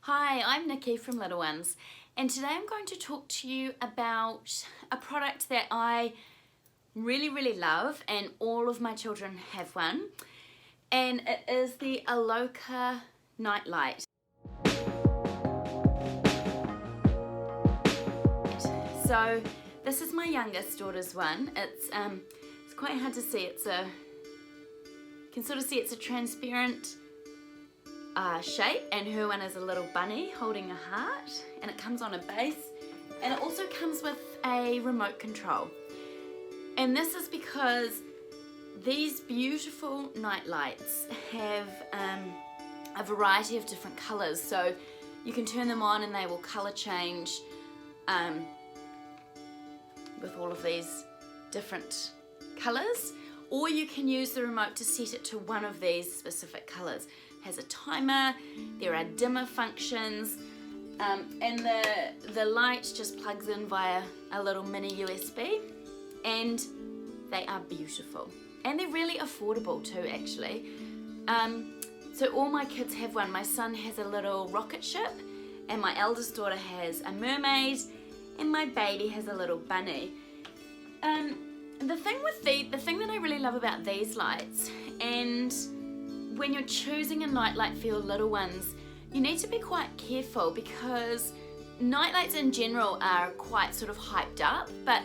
Hi, I'm Nicky from Little Ones, and today I'm going to talk to you about a product that I really love, and all of my children have one, and it is the Aloka Night Light. So this is my youngest daughter's one. It's quite hard to see. You can sort of see it's a transparent shape, and her one is a little bunny holding a heart, and it comes on a base, and it also comes with a remote control. And this is because these beautiful night lights have a variety of different colors, so you can turn them on and they will color change with all of these different colors, or you can use the remote to set it to one of these specific colors. Has a timer, there are dimmer functions, and the light just plugs in via a little mini USB, and they are beautiful. And they're really affordable too, actually. So all my kids have one. My son has a little rocket ship, and my eldest daughter has a mermaid, and my baby has a little bunny. The thing that I really love about these lights, and when you're choosing a nightlight for your little ones, you need to be quite careful, because nightlights in general are quite sort of hyped up, but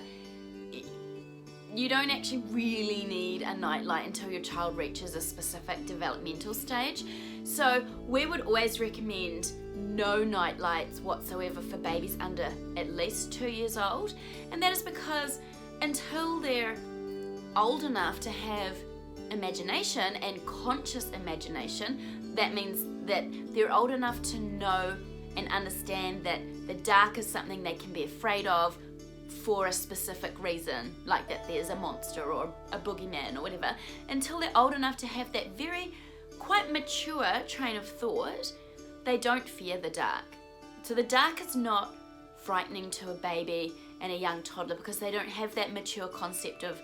you don't actually really need a nightlight until your child reaches a specific developmental stage. So we would always recommend no nightlights whatsoever for babies under at least 2 years old, and that is because until they're old enough to have imagination and conscious imagination, that means that they're old enough to know and understand that the dark is something they can be afraid of for a specific reason, like that there's a monster or a boogeyman or whatever. Until they're old enough to have that very quite mature train of thought, they don't fear the dark. So the dark is not frightening to a baby and a young toddler, because they don't have that mature concept of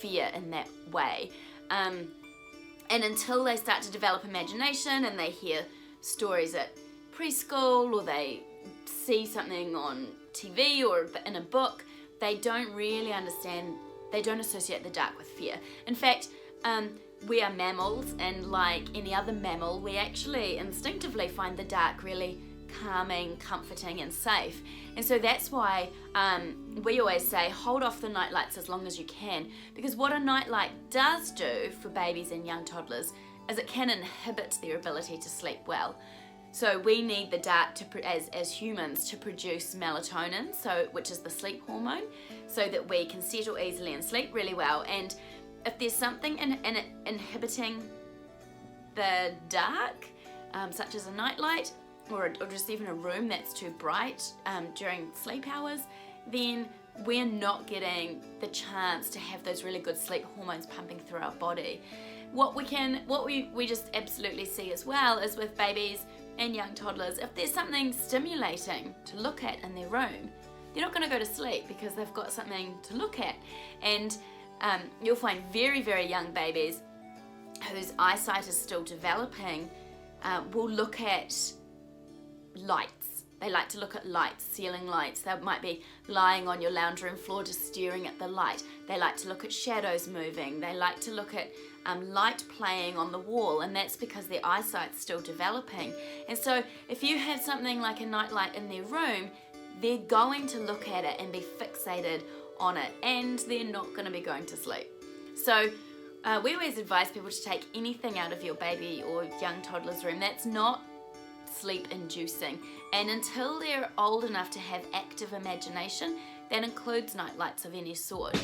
fear in that way. And until they start to develop imagination and they hear stories at preschool, or they see something on TV or in a book, they don't really understand, they don't associate the dark with fear. In fact, we are mammals, and like any other mammal, we actually instinctively find the dark really calming, comforting and safe. And so that's why we always say hold off the night lights as long as you can, because what a night light does do for babies and young toddlers is it can inhibit their ability to sleep well. So we need the dark as humans to produce melatonin, which is the sleep hormone, so that we can settle easily and sleep really well. And if there's something inhibiting the dark, such as a night light, or just even a room that's too bright during sleep hours, then we're not getting the chance to have those really good sleep hormones pumping through our body. What we just absolutely see as well is with babies and young toddlers, if there's something stimulating to look at in their room, they're not going to go to sleep because they've got something to look at. And you'll find very young babies whose eyesight is still developing will look at lights. They like to look at lights, ceiling lights. They might be lying on your lounge room floor just staring at the light. They like to look at shadows moving. They like to look at light playing on the wall, and that's because their eyesight's still developing. And so if you have something like a night light in their room, they're going to look at it and be fixated on it, and they're not going to be going to sleep. So we always advise people to take anything out of your baby or young toddler's room that's not sleep inducing, and until they're old enough to have active imagination, that includes night lights of any sort.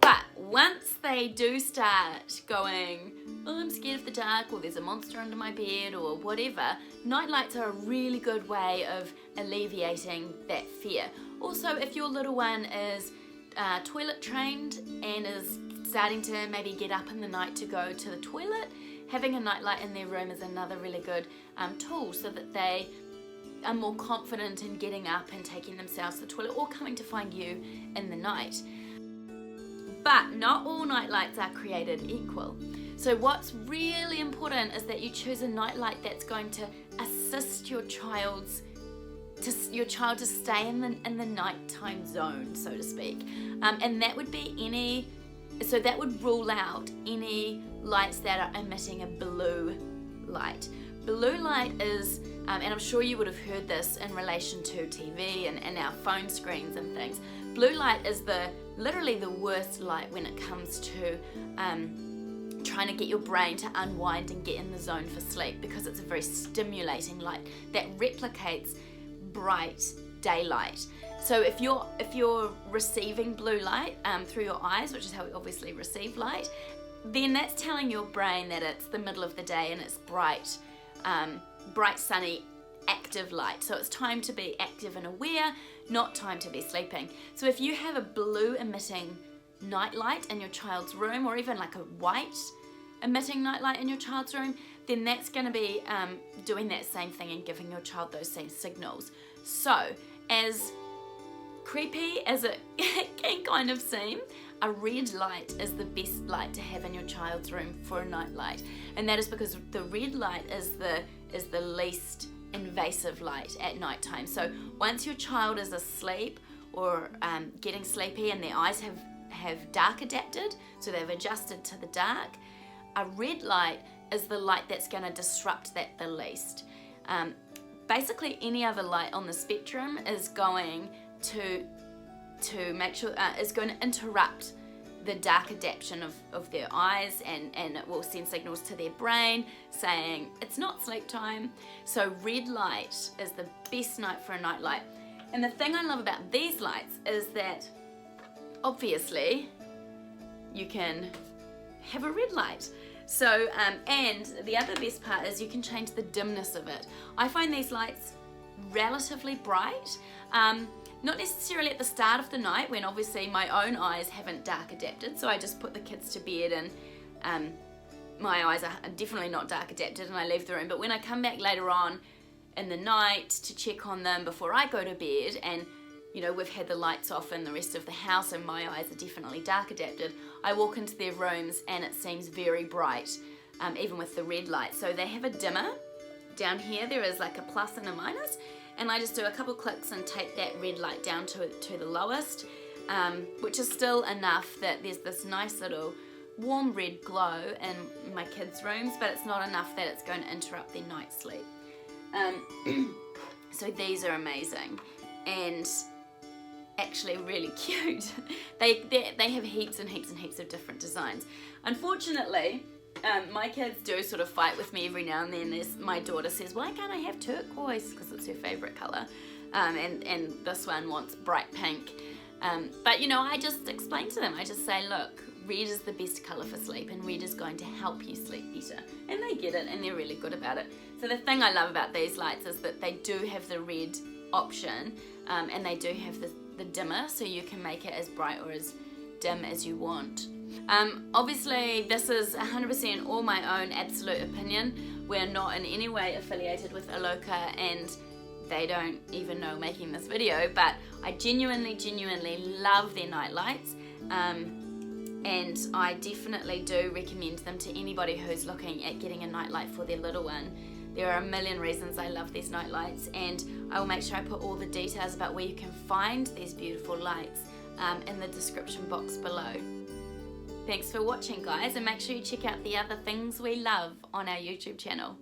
But once they do start going, oh, I'm scared of the dark, or there's a monster under my bed, or whatever, night lights are a really good way of alleviating that fear. Also, if your little one is toilet trained and is starting to maybe get up in the night to go to the toilet, having a nightlight in their room is another really good tool, so that they are more confident in getting up and taking themselves to the toilet, or coming to find you in the night. But not all nightlights are created equal. So what's really important is that you choose a nightlight that's going to assist your child to stay in the nighttime zone, so to speak. And that would be that would rule out any lights that are emitting a blue light. Blue light is, and I'm sure you would have heard this in relation to TV and our phone screens and things. Blue light is literally the worst light when it comes to trying to get your brain to unwind and get in the zone for sleep, because it's a very stimulating light that replicates bright daylight. So if you're receiving blue light through your eyes, which is how we obviously receive light, then that's telling your brain that it's the middle of the day and it's bright, sunny, active light. So it's time to be active and aware, not time to be sleeping. So if you have a blue emitting nightlight in your child's room, or even like a white emitting nightlight in your child's room, then that's going to be doing that same thing and giving your child those same signals. So as creepy as it can kind of seem, a red light is the best light to have in your child's room for a nightlight, and that is because the red light is the least invasive light at nighttime. So once your child is asleep or getting sleepy and their eyes have dark adapted, so they've adjusted to the dark, a red light is the light that's going to disrupt that the least. Basically any other light on the spectrum is going to make sure is going to interrupt the dark adaptation of their eyes, and it will send signals to their brain saying it's not sleep time. So red light is the best night for a nightlight. And the thing I love about these lights is that obviously you can have a red light. So and the other best part is you can change the dimness of it. I find these lights relatively bright, not necessarily at the start of the night when obviously my own eyes haven't dark adapted, so I just put the kids to bed and my eyes are definitely not dark adapted and I leave the room. But when I come back later on in the night to check on them before I go to bed, and we've had the lights off in the rest of the house and my eyes are definitely dark adapted, I walk into their rooms and it seems very bright, even with the red light. So they have a dimmer. Down here there is like a plus and a minus, and I just do a couple clicks and take that red light down to the lowest, which is still enough that there's this nice little warm red glow in my kids' rooms, but it's not enough that it's going to interrupt their night sleep. So these are amazing and actually really cute. They have heaps and heaps and heaps of different designs. Unfortunately, my kids do sort of fight with me every now and then. My daughter says, why can't I have turquoise, because it's her favourite colour, and this one wants bright pink. But I just explain to them, I just say, look, red is the best colour for sleep and red is going to help you sleep better. And they get it and they're really good about it. So the thing I love about these lights is that they do have the red option, and they do have the dimmer, so you can make it as bright or as dim as you want. Obviously this is 100% all my own absolute opinion. We're not in any way affiliated with Aloka and they don't even know making this video, but I genuinely love their night lights, and I definitely do recommend them to anybody who's looking at getting a nightlight for their little one. There are a million reasons I love these night lights, and I will make sure I put all the details about where you can find these beautiful lights in the description box below. Thanks for watching, guys, and make sure you check out the other things we love on our YouTube channel.